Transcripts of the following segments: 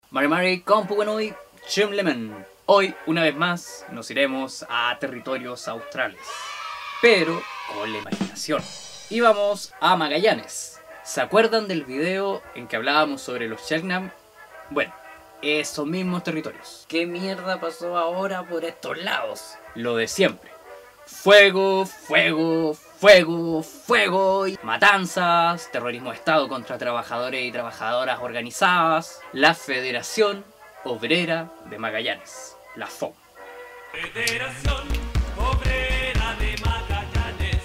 Mari Mari, Compugenui, Chimlemen. Hoy, una vez más, nos iremos a territorios australes, pero con la imaginación. Y vamos a Magallanes. ¿Se acuerdan del video en que hablábamos sobre los Selknam? Bueno, esos mismos territorios. ¿Qué mierda pasó ahora por estos lados? Lo de siempre. Fuego, fuego, fuego, fuego, y matanzas, terrorismo de Estado contra trabajadores y trabajadoras organizadas, la Federación Obrera de Magallanes, la FOM. Federación Obrera de Magallanes.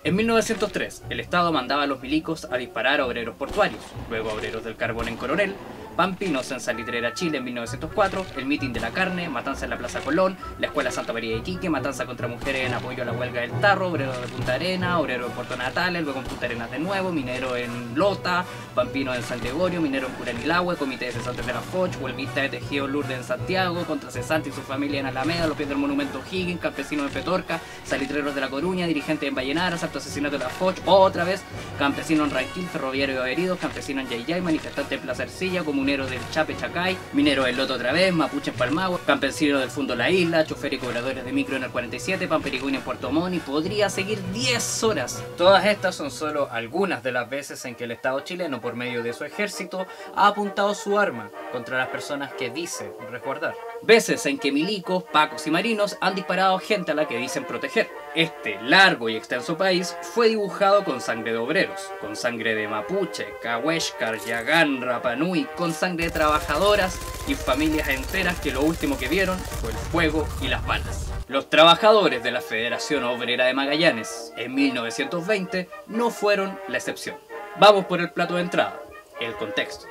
En 1903, el Estado mandaba a los milicos a disparar a obreros portuarios, luego a obreros del carbón en Coronel, Pampinos en Salitrera, Chile en 1904, el mitin de la carne, matanza en la Plaza Colón, la Escuela Santa María de Iquique, matanza contra mujeres en apoyo a la huelga del Tarro, obrero de Punta Arenas, obrero de Puerto Natales, luego en Punta Arenas de nuevo, minero en Lota, Pampinos en San Gregorio, minero en Curanilahue, comité de cesantes de la Foch, huelguista de Tejido Lourdes en Santiago, contra cesante y su familia en Alameda, los pies del monumento Higgins, campesinos en Petorca, salitreros de La Coruña, dirigentes en Vallenara, salto asesinato de la Foch, otra vez, campesino en Ranquil, ferroviario de heridos, campesino en Yayay, manifestante en Plaza Ercilla, comunero del Chape Chacay, minero del Loto otra vez, mapuche en Palmagua, campesino del Fundo La Isla, chofer y cobradores de micro en el 47, Pampericuni en Puerto Montt, y podría seguir 10 horas. Todas estas son solo algunas de las veces en que el Estado chileno, por medio de su ejército, ha apuntado su arma contra las personas que dice resguardar. Veces en que milicos, pacos y marinos han disparado gente a la que dicen proteger. Este largo y extenso país fue dibujado con sangre de obreros, con sangre de mapuche, cahuéscar, yagán, rapanui, con sangre de trabajadoras y familias enteras que lo último que vieron fue el fuego y las balas. Los trabajadores de la Federación Obrera de Magallanes en 1920 no fueron la excepción. Vamos por el plato de entrada, el contexto.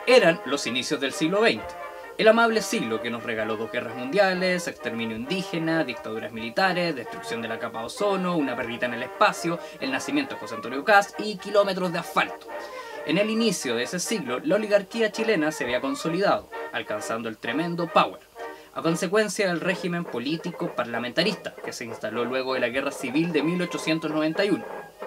Eran los inicios del siglo XX. El amable siglo que nos regaló 2 guerras mundiales, exterminio indígena, dictaduras militares, destrucción de la capa de ozono, una perrita en el espacio, el nacimiento de José Antonio Cast y kilómetros de asfalto. En el inicio de ese siglo, la oligarquía chilena se había consolidado, alcanzando el tremendo power, a consecuencia del régimen político parlamentarista que se instaló luego de la Guerra Civil de 1891.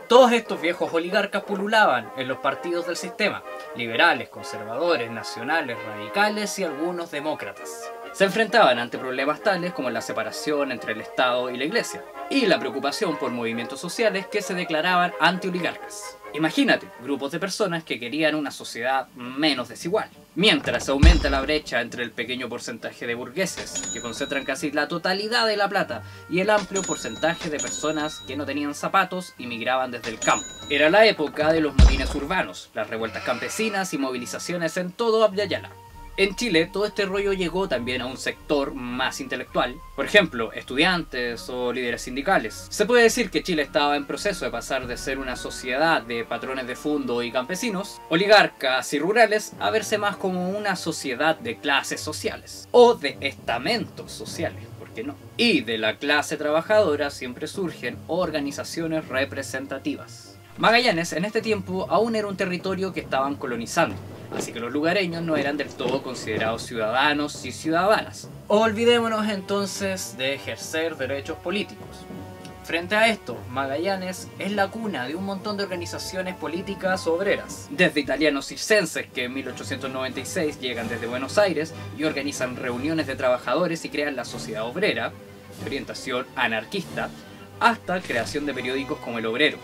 Todos estos viejos oligarcas pululaban en los partidos del sistema, liberales, conservadores, nacionales, radicales y algunos demócratas. Se enfrentaban ante problemas tales como la separación entre el Estado y la Iglesia, y la preocupación por movimientos sociales que se declaraban anti-oligarcas. Imagínate, grupos de personas que querían una sociedad menos desigual. Mientras aumenta la brecha entre el pequeño porcentaje de burgueses, que concentran casi la totalidad de la plata, y el amplio porcentaje de personas que no tenían zapatos y migraban desde el campo. Era la época de los motines urbanos, las revueltas campesinas y movilizaciones en todo Abya Yala. En Chile, todo este rollo llegó también a un sector más intelectual, por ejemplo, estudiantes o líderes sindicales. Se puede decir que Chile estaba en proceso de pasar de ser una sociedad de patrones de fondo y campesinos, oligarcas y rurales, a verse más como una sociedad de clases sociales, o de estamentos sociales, ¿por qué no? Y de la clase trabajadora siempre surgen organizaciones representativas. Magallanes en este tiempo aún era un territorio que estaban colonizando, así que los lugareños no eran del todo considerados ciudadanos y ciudadanas. Olvidémonos entonces de ejercer derechos políticos. Frente a esto, Magallanes es la cuna de un montón de organizaciones políticas obreras, desde italianos circenses que en 1896 llegan desde Buenos Aires y organizan reuniones de trabajadores y crean la Sociedad Obrera, de orientación anarquista, hasta creación de periódicos como El Obrero.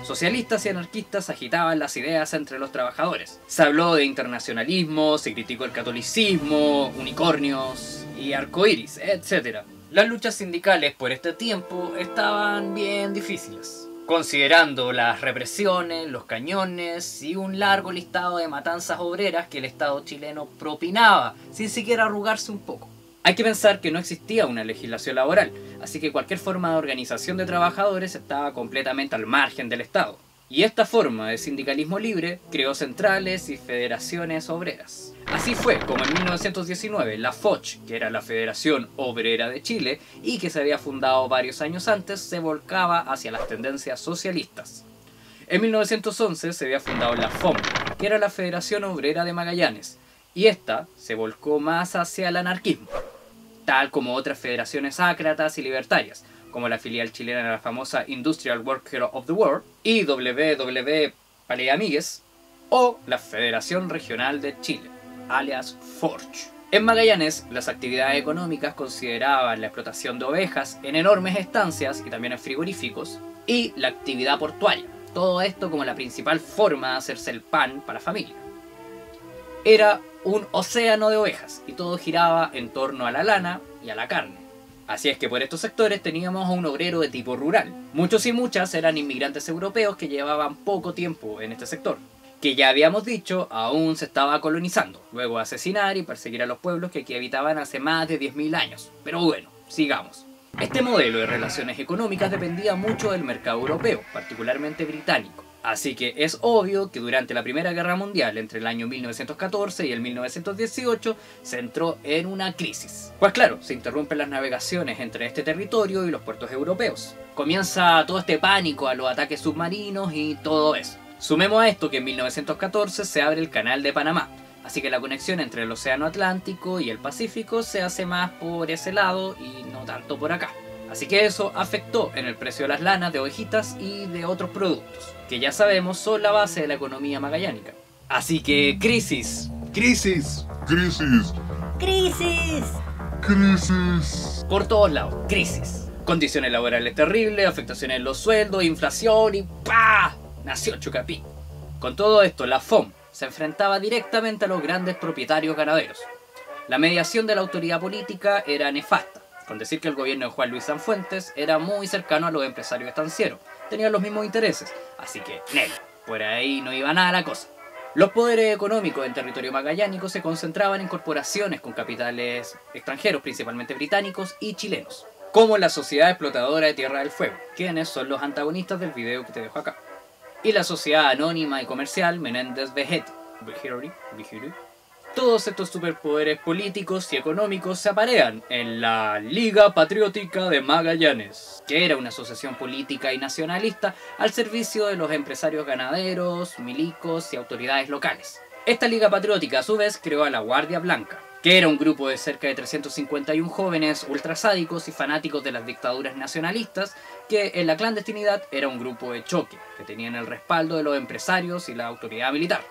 Socialistas y anarquistas agitaban las ideas entre los trabajadores. Se habló de internacionalismo, se criticó el catolicismo, unicornios y arcoíris, etc. Las luchas sindicales por este tiempo estaban bien difíciles, considerando las represiones, los cañones y un largo listado de matanzas obreras que el Estado chileno propinaba, sin siquiera arrugarse un poco. Hay que pensar que no existía una legislación laboral, así que cualquier forma de organización de trabajadores estaba completamente al margen del Estado. Y esta forma de sindicalismo libre creó centrales y federaciones obreras. Así fue como en 1919 la FOCH, que era la Federación Obrera de Chile y que se había fundado varios años antes, se volcaba hacia las tendencias socialistas. En 1911 se había fundado la FOM, que era la Federación Obrera de Magallanes, y esta se volcó más hacia el anarquismo. tal como otras federaciones ácratas y libertarias, como la filial chilena de la famosa Industrial Worker of the World, IWW Paleamigues, o la Federación Regional de Chile, alias FORCH. En Magallanes, las actividades económicas consideraban la explotación de ovejas en enormes estancias y también en frigoríficos, y la actividad portuaria, todo esto como la principal forma de hacerse el pan para la familia. Era un océano de ovejas y todo giraba en torno a la lana y a la carne. Así es que por estos sectores teníamos a un obrero de tipo rural. Muchos y muchas eran inmigrantes europeos que llevaban poco tiempo en este sector, que ya habíamos dicho, aún se estaba colonizando, luego asesinar y perseguir a los pueblos que aquí habitaban hace más de 10.000 años. Pero bueno, sigamos. Este modelo de relaciones económicas dependía mucho del mercado europeo, particularmente británico. Así que es obvio que durante la Primera Guerra Mundial, entre el año 1914 y el 1918, se entró en una crisis. Pues claro, se interrumpen las navegaciones entre este territorio y los puertos europeos. Comienza todo este pánico a los ataques submarinos y todo eso. Sumemos a esto que en 1914 se abre el Canal de Panamá, así que la conexión entre el Océano Atlántico y el Pacífico se hace más por ese lado y no tanto por acá. Así que eso afectó en el precio de las lanas, de ovejitas y de otros productos, que ya sabemos son la base de la economía magallánica. Así que crisis. Crisis. Crisis. ¡Crisis! Crisis. Por todos lados, crisis. Condiciones laborales terribles, afectaciones en los sueldos, inflación y ¡pah! Nació Chucapí. Con todo esto, la FOM se enfrentaba directamente a los grandes propietarios ganaderos. La mediación de la autoridad política era nefasta, con decir que el gobierno de Juan Luis Sanfuentes era muy cercano a los empresarios estancieros, tenían los mismos intereses, así que, nel, por ahí no iba nada la cosa. Los poderes económicos en territorio magallánico se concentraban en corporaciones con capitales extranjeros, principalmente británicos y chilenos, como la Sociedad Explotadora de Tierra del Fuego, quienes son los antagonistas del video que te dejo acá, y la Sociedad Anónima y Comercial Menéndez Vejete. Todos estos superpoderes políticos y económicos se aparean en la Liga Patriótica de Magallanes, que era una asociación política y nacionalista al servicio de los empresarios ganaderos, milicos y autoridades locales. Esta Liga Patriótica a su vez creó a la Guardia Blanca, que era un grupo de cerca de 351 jóvenes ultrasádicos y fanáticos de las dictaduras nacionalistas, que en la clandestinidad era un grupo de choque, que tenían el respaldo de los empresarios y la autoridad militar.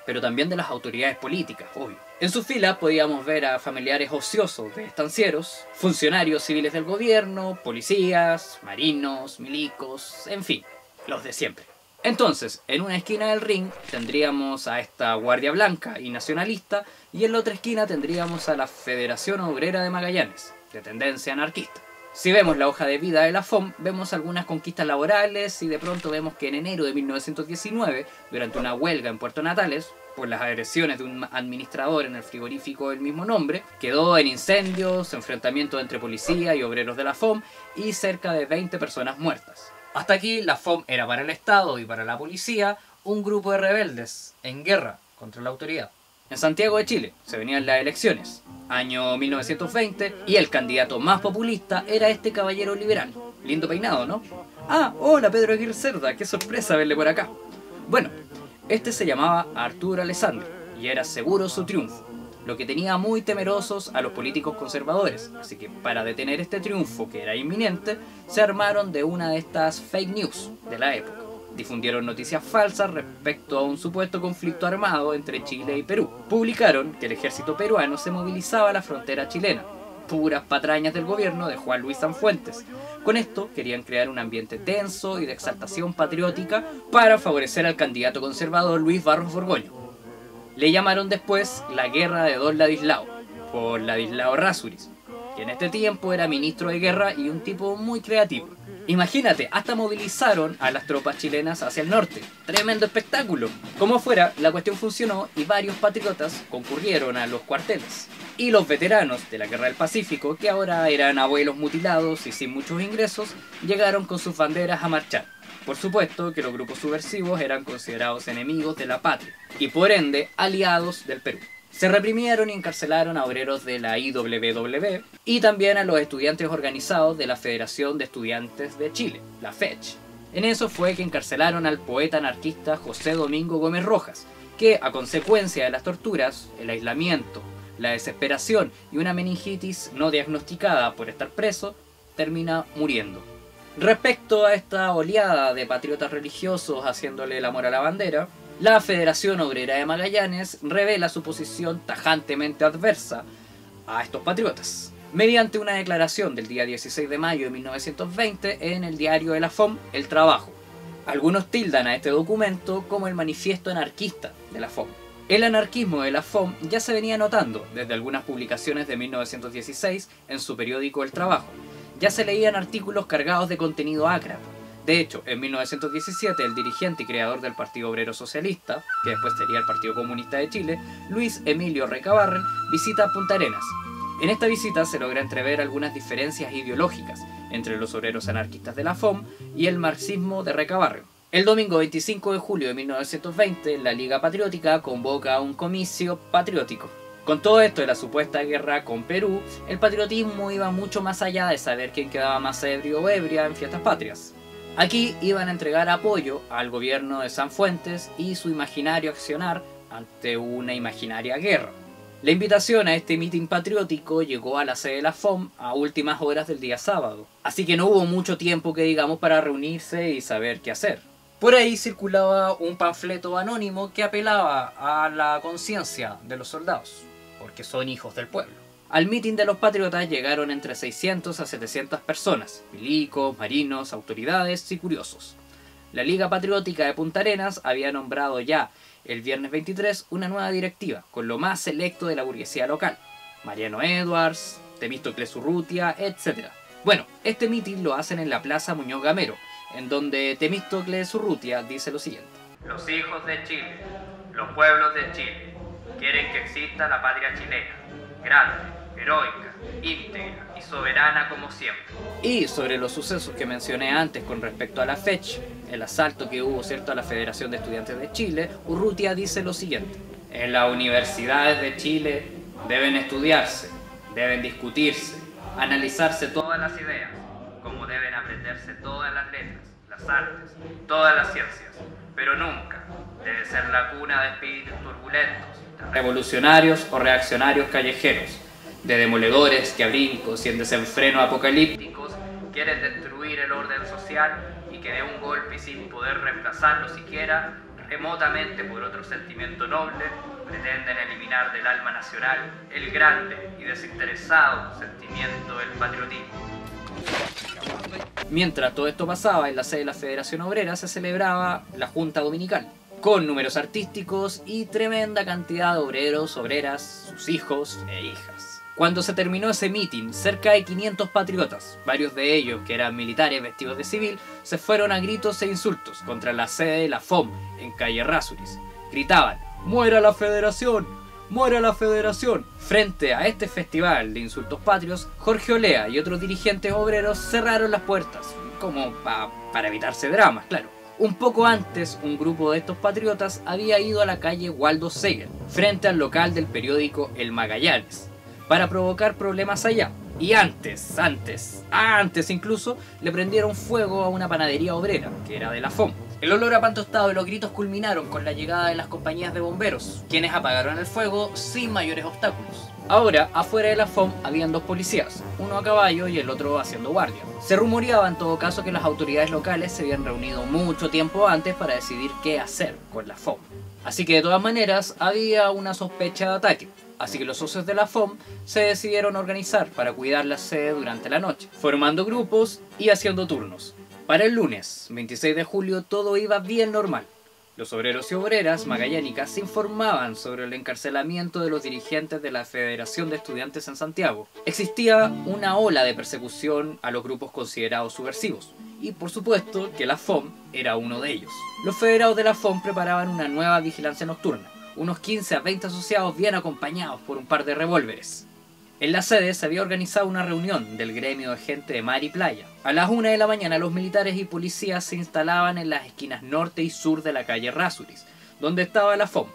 Pero también de las autoridades políticas, obvio. En sus filas podíamos ver a familiares ociosos de estancieros, funcionarios civiles del gobierno, policías, marinos, milicos, en fin, los de siempre. Entonces, en una esquina del ring tendríamos a esta Guardia Blanca y nacionalista, y en la otra esquina tendríamos a la Federación Obrera de Magallanes, de tendencia anarquista. Si vemos la hoja de vida de la FOM, vemos algunas conquistas laborales y de pronto vemos que en enero de 1919, durante una huelga en Puerto Natales, por las agresiones de un administrador en el frigorífico del mismo nombre, quedó en incendios, enfrentamientos entre policía y obreros de la FOM y cerca de 20 personas muertas. Hasta aquí la FOM era para el Estado y para la policía un grupo de rebeldes en guerra contra la autoridad. En Santiago de Chile se venían las elecciones, año 1920, y el candidato más populista era este caballero liberal. Lindo peinado, ¿no? Hola Pedro Aguirre Cerda, qué sorpresa verle por acá. Bueno, este se llamaba Arturo Alessandri y era seguro su triunfo, lo que tenía muy temerosos a los políticos conservadores, así que para detener este triunfo que era inminente, se armaron de una de estas fake news de la época. Difundieron noticias falsas respecto a un supuesto conflicto armado entre Chile y Perú. Publicaron que el ejército peruano se movilizaba a la frontera chilena. Puras patrañas del gobierno de Juan Luis Sanfuentes. Con esto querían crear un ambiente tenso y de exaltación patriótica para favorecer al candidato conservador Luis Barros Borgoño. Le llamaron después la Guerra de Don Ladislao, por Ladislao Errázuriz, que en este tiempo era ministro de guerra y un tipo muy creativo. Imagínate, hasta movilizaron a las tropas chilenas hacia el norte. ¡Tremendo espectáculo! Como fuera, la cuestión funcionó y varios patriotas concurrieron a los cuarteles. Y los veteranos de la Guerra del Pacífico, que ahora eran abuelos mutilados y sin muchos ingresos, llegaron con sus banderas a marchar. Por supuesto que los grupos subversivos eran considerados enemigos de la patria y por ende aliados del Perú. Se reprimieron y encarcelaron a obreros de la IWW y también a los estudiantes organizados de la Federación de Estudiantes de Chile, la FECH. En eso fue que encarcelaron al poeta anarquista José Domingo Gómez Rojas, que a consecuencia de las torturas, el aislamiento, La desesperación y una meningitis no diagnosticada por estar preso termina muriendo. Respecto a esta oleada de patriotas religiosos haciéndole el amor a la bandera, la Federación Obrera de Magallanes revela su posición tajantemente adversa a estos patriotas, mediante una declaración del día 16 de mayo de 1920 en el diario de la FOM, El Trabajo. Algunos tildan a este documento como el manifiesto anarquista de la FOM. El anarquismo de la FOM ya se venía notando desde algunas publicaciones de 1916 en su periódico El Trabajo. Ya se leían artículos cargados de contenido ácrata. De hecho, en 1917 el dirigente y creador del Partido Obrero Socialista, que después sería el Partido Comunista de Chile, Luis Emilio Recabarren, visita Punta Arenas. En esta visita se logra entrever algunas diferencias ideológicas entre los obreros anarquistas de la FOM y el marxismo de Recabarren. El domingo 25 de julio de 1920, la Liga Patriótica convoca un comicio patriótico. Con todo esto de la supuesta guerra con Perú, el patriotismo iba mucho más allá de saber quién quedaba más ebrio o ebria en fiestas patrias. Aquí iban a entregar apoyo al gobierno de Sanfuentes y su imaginario accionar ante una imaginaria guerra. La invitación a este mitin patriótico llegó a la sede de la FOM a últimas horas del día sábado, así que no hubo mucho tiempo que digamos para reunirse y saber qué hacer. Por ahí circulaba un panfleto anónimo que apelaba a la conciencia de los soldados, porque son hijos del pueblo. Al mitin de los patriotas llegaron entre 600 a 700 personas, milicos, marinos, autoridades y curiosos. La Liga Patriótica de Punta Arenas había nombrado ya el viernes 23 una nueva directiva, con lo más selecto de la burguesía local. Mariano Edwards, Temístocles Urrutia, etc. Bueno, este mitin lo hacen en la Plaza Muñoz Gamero, en donde Temístocles Urrutia dice lo siguiente. Los hijos de Chile, los pueblos de Chile, quieren que exista la patria chilena, grande, heroica, íntegra y soberana como siempre. Y sobre los sucesos que mencioné antes con respecto a la FECH, el asalto que hubo, ¿cierto?, a la Federación de Estudiantes de Chile, Urrutia dice lo siguiente. En las universidades de Chile deben estudiarse, deben discutirse, analizarse todas las ideas, como deben aprenderse todas las letras, las artes, todas las ciencias, pero nunca debe ser la cuna de espíritus turbulentos, revolucionarios o reaccionarios callejeros, de demoledores que a brincos y en desenfreno apocalípticos quieren destruir el orden social y que de un golpe y sin poder reemplazarlo siquiera remotamente por otro sentimiento noble, pretenden eliminar del alma nacional el grande y desinteresado sentimiento del patriotismo. Mientras todo esto pasaba, en la sede de la Federación Obrera se celebraba la Junta Dominical, con números artísticos y tremenda cantidad de obreros, obreras, sus hijos e hijas. Cuando se terminó ese mitin, cerca de 500 patriotas, varios de ellos que eran militares vestidos de civil, se fueron a gritos e insultos contra la sede de la FOM en calle Errázuriz. Gritaban, ¡muera la Federación! ¡Muera la Federación! Frente a este festival de insultos patrios, Jorge Olea y otros dirigentes obreros cerraron las puertas, como para evitarse dramas, claro. Un poco antes, un grupo de estos patriotas había ido a la calle Waldo Segel, frente al local del periódico El Magallanes, para provocar problemas allá. Y antes incluso, le prendieron fuego a una panadería obrera, que era de la FOM. El olor a pan tostado y los gritos culminaron con la llegada de las compañías de bomberos, quienes apagaron el fuego sin mayores obstáculos. Ahora, afuera de la FOM habían dos policías, uno a caballo y el otro haciendo guardia. Se rumoreaba en todo caso que las autoridades locales se habían reunido mucho tiempo antes para decidir qué hacer con la FOM. Así que de todas maneras había una sospecha de ataque. Así que los socios de la FOM se decidieron organizar para cuidar la sede durante la noche, formando grupos y haciendo turnos. Para el lunes, 26 de julio, todo iba bien normal. Los obreros y obreras magallánicas se informaban sobre el encarcelamiento de los dirigentes de la Federación de Estudiantes en Santiago. Existía una ola de persecución a los grupos considerados subversivos, y por supuesto que la FOM era uno de ellos. Los federados de la FOM preparaban una nueva vigilancia nocturna, unos 15 a 20 asociados bien acompañados por un par de revólveres. En la sede se había organizado una reunión del gremio de gente de mar y playa. A las 1 de la mañana los militares y policías se instalaban en las esquinas norte y sur de la calle Errázuriz, donde estaba la FOM.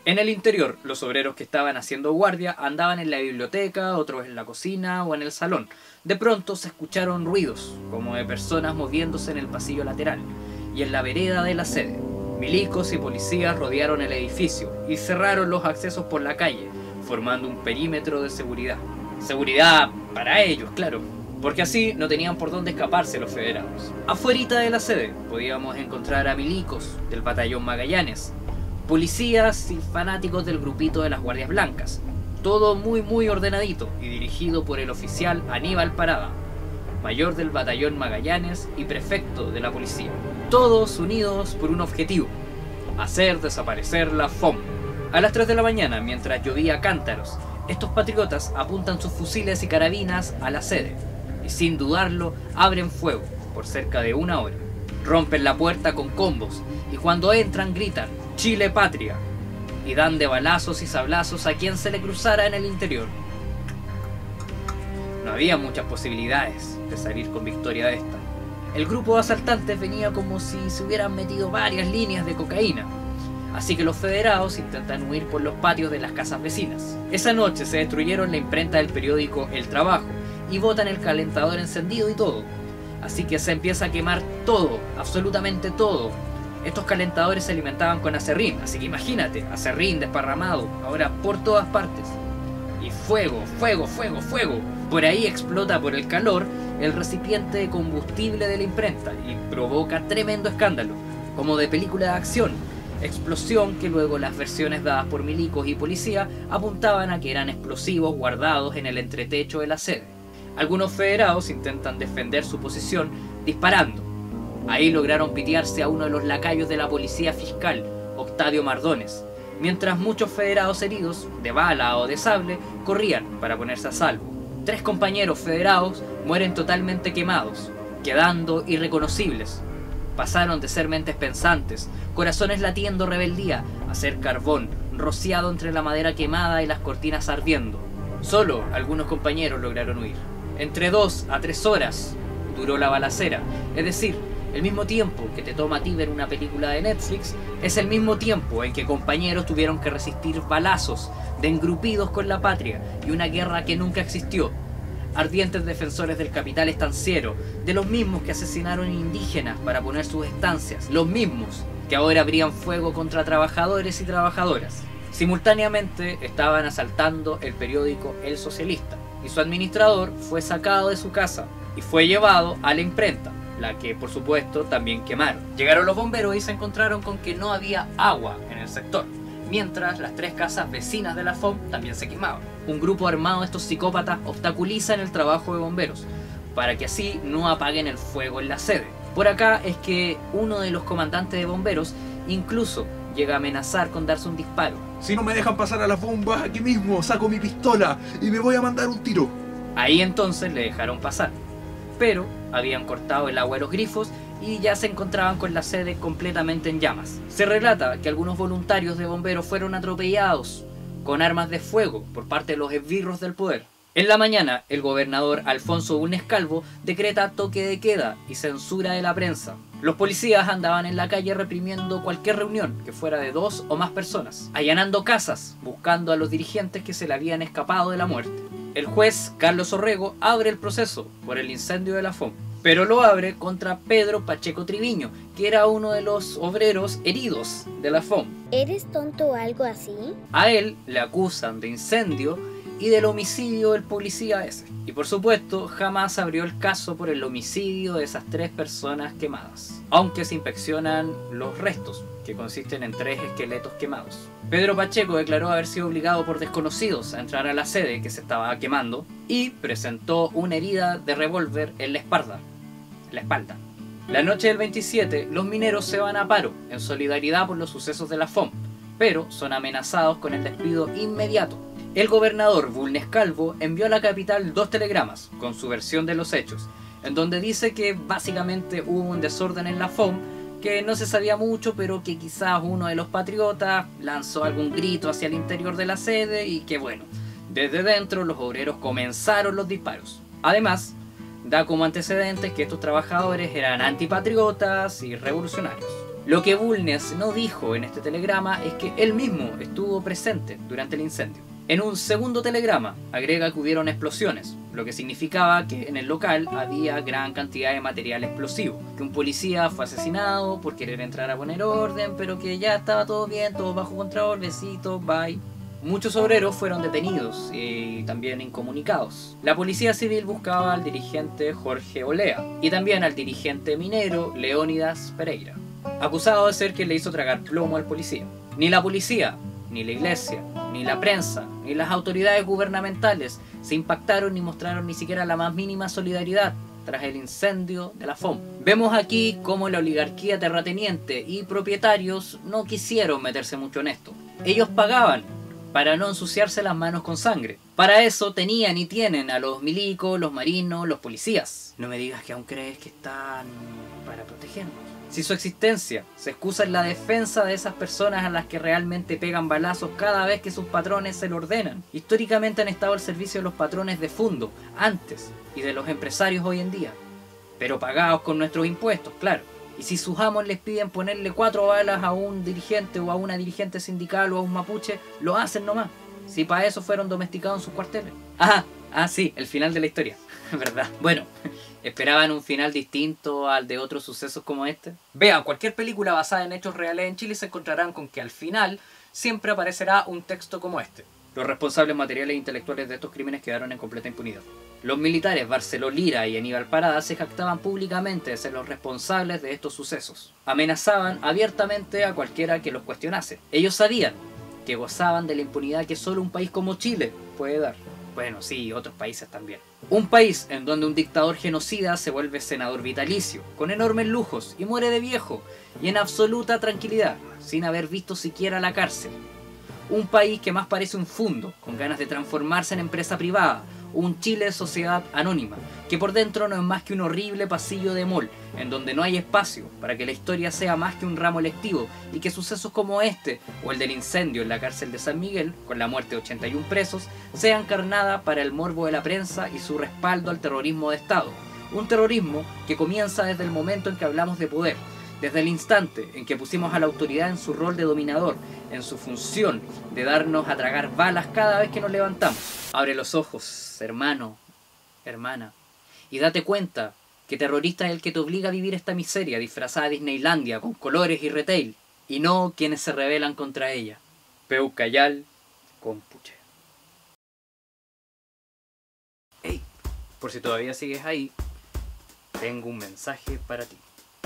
En el interior, los obreros que estaban haciendo guardia andaban en la biblioteca, otros en la cocina o en el salón. De pronto se escucharon ruidos, como de personas moviéndose en el pasillo lateral y en la vereda de la sede. Milicos y policías rodearon el edificio y cerraron los accesos por la calle, formando un perímetro de seguridad. Seguridad para ellos, claro, porque así no tenían por dónde escaparse los federados. Afuerita de la sede podíamos encontrar a milicos del batallón Magallanes, policías y fanáticos del grupito de las Guardias Blancas, todo muy ordenadito y dirigido por el oficial Aníbal Parada, mayor del batallón Magallanes y prefecto de la policía. Todos unidos por un objetivo: hacer desaparecer la FOM. A las 3 de la mañana, mientras llovía cántaros, estos patriotas apuntan sus fusiles y carabinas a la sede y sin dudarlo abren fuego por cerca de 1 hora. Rompen la puerta con combos y cuando entran gritan "Chile Patria" y dan de balazos y sablazos a quien se le cruzara en el interior. No había muchas posibilidades de salir con victoria de esta. El grupo de asaltantes venía como si se hubieran metido varias líneas de cocaína, así que los federados intentan huir por los patios de las casas vecinas. Esa noche se destruyeron la imprenta del periódico El Trabajo y botan el calentador encendido y todo. Así que se empieza a quemar todo, absolutamente todo. Estos calentadores se alimentaban con acerrín, así que imagínate, acerrín desparramado, ahora por todas partes. Y fuego. Por ahí explota por el calor el recipiente de combustible de la imprenta y provoca tremendo escándalo, como de película de acción. Explosión que luego las versiones dadas por milicos y policía apuntaban a que eran explosivos guardados en el entretecho de la sede. Algunos federados intentan defender su posición disparando. Ahí lograron pitearse a uno de los lacayos de la policía fiscal, Octavio Mardones, mientras muchos federados heridos, de bala o de sable, corrían para ponerse a salvo. 3 compañeros federados mueren totalmente quemados, quedando irreconocibles. Pasaron de ser mentes pensantes, corazones latiendo rebeldía, a ser carbón, rociado entre la madera quemada y las cortinas ardiendo. Solo algunos compañeros lograron huir. Entre 2 a 3 horas duró la balacera, es decir, el mismo tiempo que te toma a ti ver una película de Netflix es el mismo tiempo en que compañeros tuvieron que resistir balazos de engrupidos con la patria y una guerra que nunca existió. Ardientes defensores del capital estanciero, de los mismos que asesinaron indígenas para poner sus estancias, los mismos que ahora abrían fuego contra trabajadores y trabajadoras. Simultáneamente estaban asaltando el periódico El Socialista y su administrador fue sacado de su casa y fue llevado a la imprenta, la que por supuesto también quemaron. Llegaron los bomberos y se encontraron con que no había agua en el sector, mientras las 3 casas vecinas de la FOM también se quemaban. Un grupo armado de estos psicópatas obstaculizan el trabajo de bomberos, para que así no apaguen el fuego en la sede. Por acá es que uno de los comandantes de bomberos incluso llega a amenazar con darse un disparo. Si no me dejan pasar a las bombas, aquí mismo saco mi pistola y me voy a mandar un tiro. Ahí entonces le dejaron pasar, pero habían cortado el agua de los grifos y ya se encontraban con la sede completamente en llamas. Se relata que algunos voluntarios de bomberos fueron atropellados con armas de fuego por parte de los esbirros del poder. En la mañana, el gobernador Alfonso Bulnes Calvo decreta toque de queda y censura de la prensa. Los policías andaban en la calle reprimiendo cualquier reunión que fuera de 2 o más personas, allanando casas, buscando a los dirigentes que se le habían escapado de la muerte. El juez Carlos Orrego abre el proceso por el incendio de la FOM, pero lo abre contra Pedro Pacheco Triviño, que era uno de los obreros heridos de la FOM. ¿Eres tonto o algo así? A él le acusan de incendio y del homicidio del policía ese. Y por supuesto, jamás abrió el caso por el homicidio de esas 3 personas quemadas, aunque se inspeccionan los restos, que consisten en 3 esqueletos quemados. Pedro Pacheco declaró haber sido obligado por desconocidos a entrar a la sede que se estaba quemando y presentó una herida de revólver en la espalda. La noche del 27, los mineros se van a paro en solidaridad por los sucesos de la FOM, pero son amenazados con el despido inmediato. El gobernador Bulnes Calvo envió a la capital 2 telegramas con su versión de los hechos, en donde dice que básicamente hubo un desorden en la FOM, que no se sabía mucho, pero que quizás uno de los patriotas lanzó algún grito hacia el interior de la sede y que bueno, desde dentro los obreros comenzaron los disparos. Además, da como antecedentes que estos trabajadores eran antipatriotas y revolucionarios. Lo que Bulnes no dijo en este telegrama es que él mismo estuvo presente durante el incendio. En un segundo telegrama agrega que hubieron explosiones, lo que significaba que en el local había gran cantidad de material explosivo, que un policía fue asesinado por querer entrar a poner orden, pero que ya estaba todo bien, todo bajo control, besitos, bye. Muchos obreros fueron detenidos y también incomunicados. La policía civil buscaba al dirigente Jorge Olea y también al dirigente minero Leónidas Pereira, acusado de ser quien le hizo tragar plomo al policía. Ni la policía, ni la iglesia, ni la prensa, ni las autoridades gubernamentales se impactaron ni mostraron ni siquiera la más mínima solidaridad tras el incendio de la FOM. Vemos aquí cómo la oligarquía terrateniente y propietarios no quisieron meterse mucho en esto. Ellos pagaban para no ensuciarse las manos con sangre. Para eso tenían y tienen a los milicos, los marinos, los policías. No me digas que aún crees que están para protegernos. Si su existencia se excusa en la defensa de esas personas a las que realmente pegan balazos cada vez que sus patrones se lo ordenan. Históricamente han estado al servicio de los patrones de fondo, antes, y de los empresarios hoy en día. Pero pagados con nuestros impuestos, claro. Y si sus amos les piden ponerle 4 balas a un dirigente o a una dirigente sindical o a un mapuche, lo hacen nomás. Si para eso fueron domesticados en sus cuarteles. Sí, el final de la historia. ¿Verdad? Bueno, ¿esperaban un final distinto al de otros sucesos como este? Vean, cualquier película basada en hechos reales en Chile se encontrarán con que al final siempre aparecerá un texto como este. Los responsables materiales e intelectuales de estos crímenes quedaron en completa impunidad. Los militares Barceló Lira y Aníbal Parada se jactaban públicamente de ser los responsables de estos sucesos. Amenazaban abiertamente a cualquiera que los cuestionase. Ellos sabían que gozaban de la impunidad que solo un país como Chile puede dar. Bueno, sí, otros países también. Un país en donde un dictador genocida se vuelve senador vitalicio, con enormes lujos, y muere de viejo, y en absoluta tranquilidad, sin haber visto siquiera la cárcel. Un país que más parece un fundo, con ganas de transformarse en empresa privada, un Chile de sociedad anónima, que por dentro no es más que un horrible pasillo de mall, en donde no hay espacio para que la historia sea más que un ramo lectivo y que sucesos como este, o el del incendio en la cárcel de San Miguel, con la muerte de 81 presos, sean carnada para el morbo de la prensa y su respaldo al terrorismo de Estado. Un terrorismo que comienza desde el momento en que hablamos de poder, desde el instante en que pusimos a la autoridad en su rol de dominador, en su función de darnos a tragar balas cada vez que nos levantamos. Abre los ojos, hermano, hermana, y date cuenta que terrorista es el que te obliga a vivir esta miseria disfrazada de Disneylandia con colores y retail, y no quienes se rebelan contra ella. Peucayal con Puche. Hey, por si todavía sigues ahí, tengo un mensaje para ti.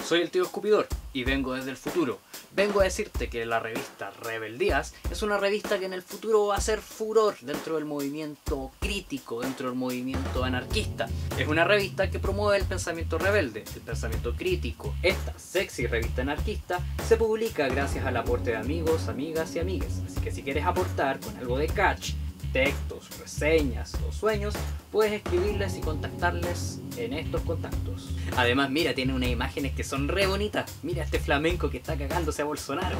Soy el tío Escupidor y vengo desde el futuro. Vengo a decirte que la revista Rebeldías es una revista que en el futuro va a ser furor dentro del movimiento crítico, dentro del movimiento anarquista. Es una revista que promueve el pensamiento rebelde, el pensamiento crítico. Esta sexy revista anarquista se publica gracias al aporte de amigos, amigas y amigues. Así que si quieres aportar con algo de catch, textos, reseñas o sueños, puedes escribirles y contactarles en estos contactos. Además, mira, tiene unas imágenes que son re bonitas. Mira este flamenco que está cagándose a Bolsonaro.